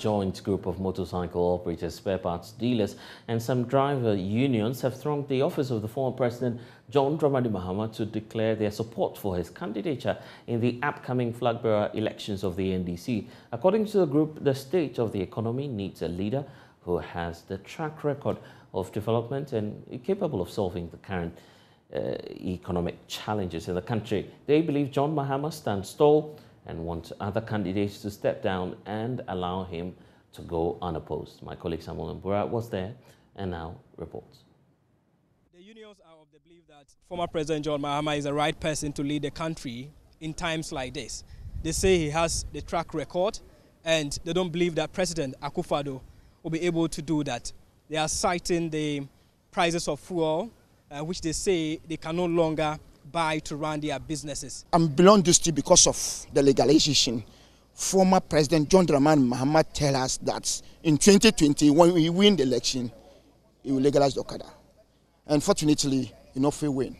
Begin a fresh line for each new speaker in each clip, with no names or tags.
joint group of motorcycle operators, spare parts dealers, and some driver unions have thronged the office of the former President John Dramani Mahama to declare their support for his candidature in the upcoming flag bearer elections of the NDC. According to the group, the state of the economy needs a leader who has the track record of development and is capable of solving the current economic challenges in the country. They believe John Mahama stands tall and want other candidates to step down and allow him to go unopposed. My colleague Samuel Mbura was there and now reports.
The unions are of the belief that former President John Mahama is the right person to lead the country in times like this. They say he has the track record and they don't believe that President Akufo-Addo will be able to do that. They are citing the prices of fuel, which they say they can no longer buy to run their businesses.
I'm beyond this because of the legalization. Former President John Dramani Mahama tell us that in 2020, when we win the election, he will legalize the Okada. Unfortunately, he not fair win.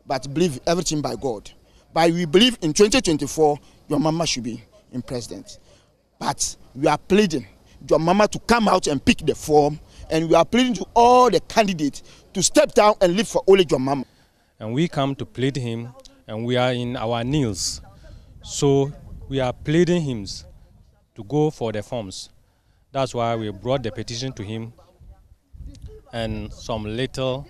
But believe everything by God. But we believe in 2024, your mama should be in president. But we are pleading your mama to come out and pick the form, and we are pleading to all the candidates to step down and live for only your mama.
And we come to plead him, and we are in our knees. So we are pleading him to go for the forms. That's why we brought the petition to him and some little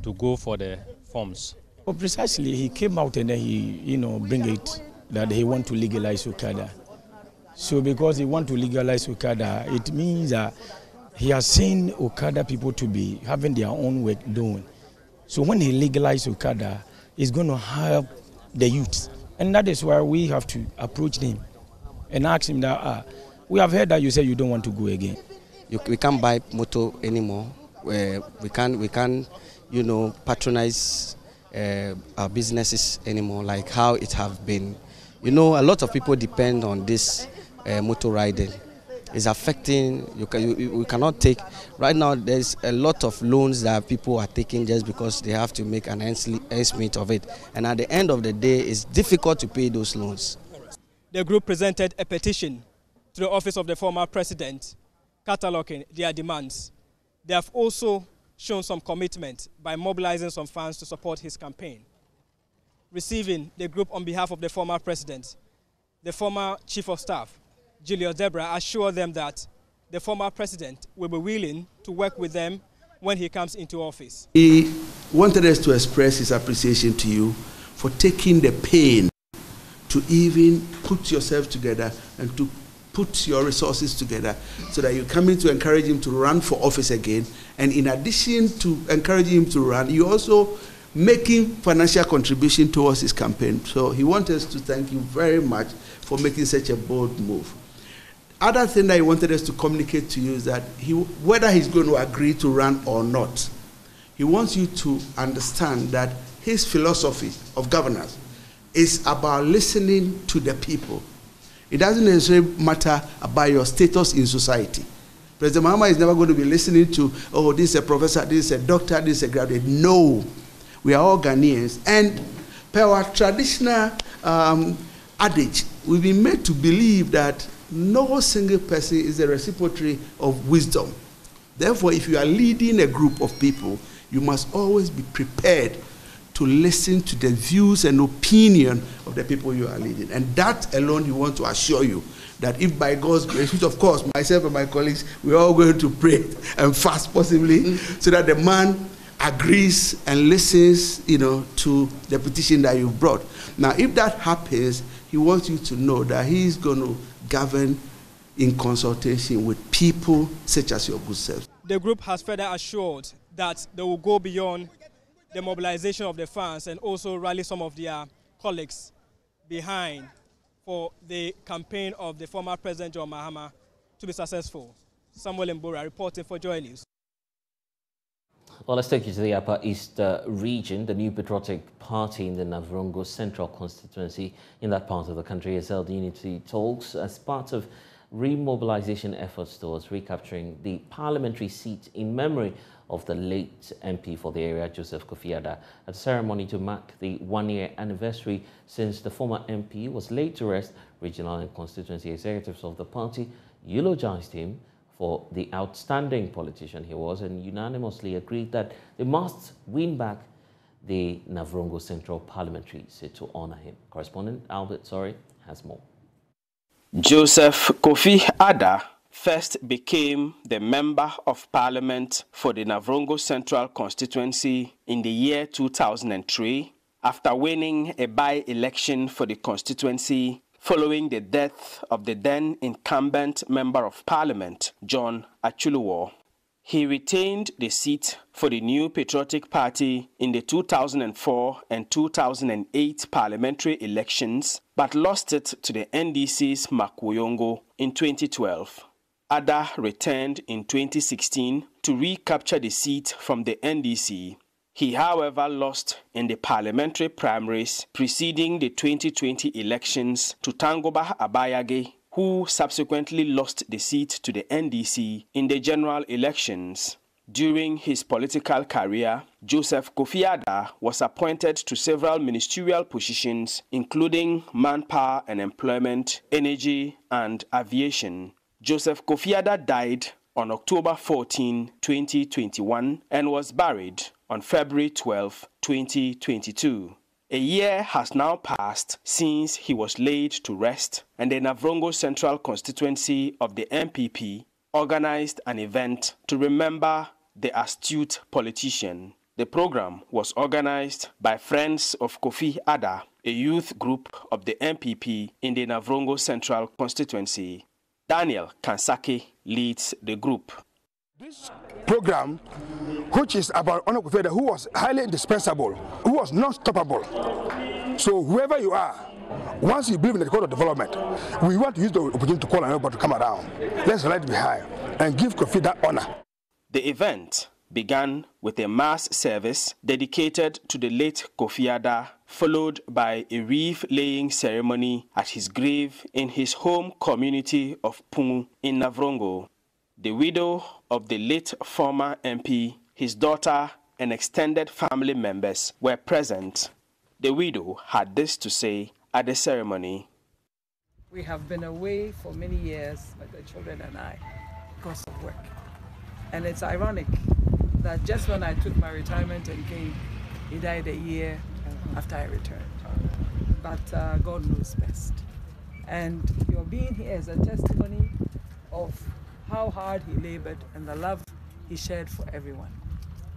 to go for the forms.
Well, precisely, he came out and then he, bring it that he want to legalize Okada. So because he want to legalize Okada, it means that he has seen Okada people to be having their own work done. So when he legalizes Okada, it's going to help the youth. And that is why we have to approach him and ask him that, we have heard that you say you don't want to go again.
We can't buy motor anymore. We can't patronize our businesses anymore like how it have been. A lot of people depend on this motor riding. It's affecting, we cannot take, right now there's a lot of loans that people are taking just because they have to make an estimate of it. And at the end of the day, it's difficult to pay those loans.
The group presented a petition to the office of the former president, cataloging their demands. They have also shown some commitment by mobilizing some funds to support his campaign. Receiving the group on behalf of the former president, the former chief of staff, Julius Debra, assured them that the former president will be willing to work with them when he comes into office.
He wanted us to express his appreciation to you for taking the pain to even put yourself together and to put your resources together so that you're coming to encourage him to run for office again. And in addition to encouraging him to run, you also making financial contribution towards his campaign. So he wants us to thank you very much for making such a bold move. Other thing that he wanted us to communicate to you is that whether he's going to agree to run or not, he wants you to understand that his philosophy of governance is about listening to the people. It doesn't necessarily matter about your status in society. President Mahama is never going to be listening to, oh, this is a professor, this is a doctor, this is a graduate. No, we are all Ghanaians. And per our traditional adage, we've been made to believe that no single person is a repository of wisdom. Therefore, if you are leading a group of people, you must always be prepared to listen to the views and opinion of the people you are leading. And that alone, you want to assure you that if by God's grace, which of course, myself and my colleagues, we're all going to pray and fast possibly, so that the man agrees and listens, to the petition that you brought. Now, if that happens, he wants you to know that he's going to govern in consultation with people such as your good self.
The group has further assured that they will go beyond the mobilization of the funds and also rally some of their colleagues behind for the campaign of the former President John Mahama to be successful. Samuel Mbura reporting for Joy News.
Well, let's take you to the Upper East region. The New Patriotic Party in the Navrongo Central constituency in that part of the country has held unity talks as part of remobilization efforts towards recapturing the parliamentary seat in memory of the late MP for the area, Joseph Kofi Addah, at a ceremony to mark the one-year anniversary since the former MP was laid to rest. Regional and constituency executives of the party eulogized him for the outstanding politician he was and unanimously agreed that they must win back the Navrongo Central Parliamentary seat to honor him. Correspondent Albert Sorry has more.
Joseph Kofi Addah first became the Member of Parliament for the Navrongo Central constituency in the year 2003 after winning a by-election for the constituency following the death of the then incumbent Member of Parliament, John Achuluwo. He retained the seat for the New Patriotic Party in the 2004 and 2008 parliamentary elections, but lost it to the NDC's Makwoyongo in 2012. Addah returned in 2016 to recapture the seat from the NDC. He, however, lost in the parliamentary primaries preceding the 2020 elections to Tangoba Abayage, who subsequently lost the seat to the NDC in the general elections. During his political career, Joseph Kofi Addah was appointed to several ministerial positions, including manpower and employment, energy, and aviation. Joseph Kofi Addah died on October 14, 2021, and was buried on February 12, 2022. A year has now passed since he was laid to rest, and the Navrongo Central constituency of the MPP organized an event to remember the astute politician. The program was organized by Friends of Kofi Addah, a youth group of the MPP in the Navrongo Central constituency. Daniel Kansake leads the group.
This program, which is about Honor Kofi Addah, who was highly indispensable, who was not stoppable. So whoever you are, once you believe in the cause of development, we want to use the opportunity to call on everybody to come around. Let's ride behind and give Kofi that honor.
The event began with a mass service dedicated to the late Kofi Addah, followed by a wreath-laying ceremony at his grave in his home community of Pungu in Navrongo. The widow of the late former MP, his daughter, and extended family members were present. The widow had this to say at the ceremony.
We have been away for many years, like the children and I, because of work. And it's ironic that just when I took my retirement and came, he died a year after I returned. But God knows best. And your being here is a testimony of how hard he labored and the love he shared for everyone.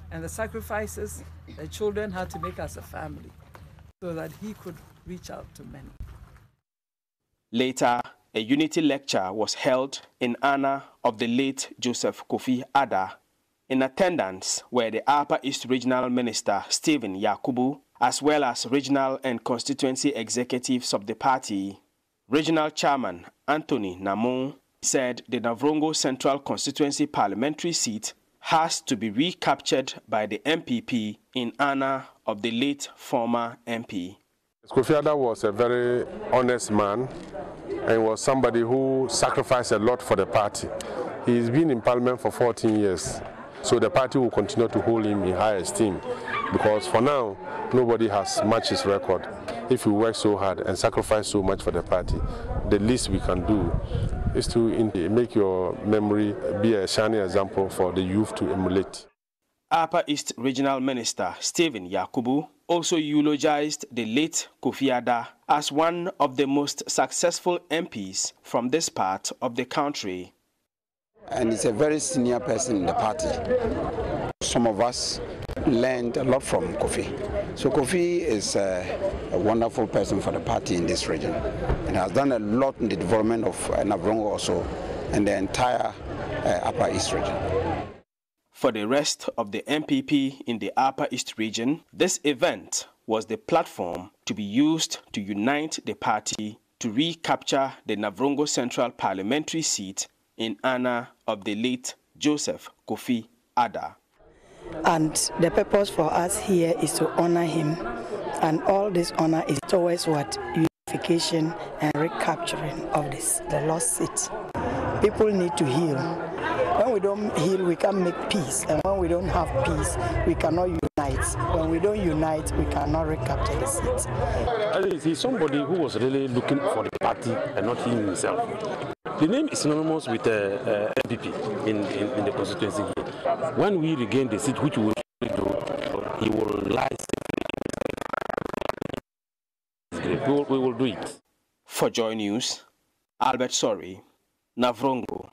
And the sacrifices the children had to make as a family so that he could reach out to many.
Later, a unity lecture was held in honor of the late Joseph Kofi Addah. In attendance were the Upper East Regional Minister Stephen Yakubu, as well as regional and constituency executives of the party. Regional Chairman Anthony Namon said the Navrongo Central Constituency parliamentary seat has to be recaptured by the MPP in honor of the late former MP.
Kofi Addah was a very honest man and was somebody who sacrificed a lot for the party. He's been in parliament for 14 years, so the party will continue to hold him in high esteem because for now, nobody has matched his record. If you work so hard and sacrifice so much for the party, the least we can do is to make your memory be a shining example for the youth to emulate.
Upper East Regional Minister Stephen Yakubu also eulogized the late Kofi Addah as one of the most successful MPs from this part of the country.
And he's a very senior person in the party. Some of us learned a lot from Kofi. So Kofi is a wonderful person for the party in this region and has done a lot in the development of Navrongo also and the entire Upper East region.
For the rest of the MPP in the Upper East region, this event was the platform to be used to unite the party to recapture the Navrongo Central parliamentary seat in honor of the late Joseph Kofi Addah.
And the purpose for us here is to honor him, and all this honor is towards what? Unification and recapturing of the lost seat. People need to heal. When we don't heal, we can't make peace. And when we don't have peace, we cannot unite. When we don't unite, we cannot recapture the seat.
He's somebody who was really looking for the party and not him himself. The name is synonymous with MPP in the constituency. When we regain the seat, which we will do, he will lie. We will do it.
For Joy News, Albert Sorry, Navrongo.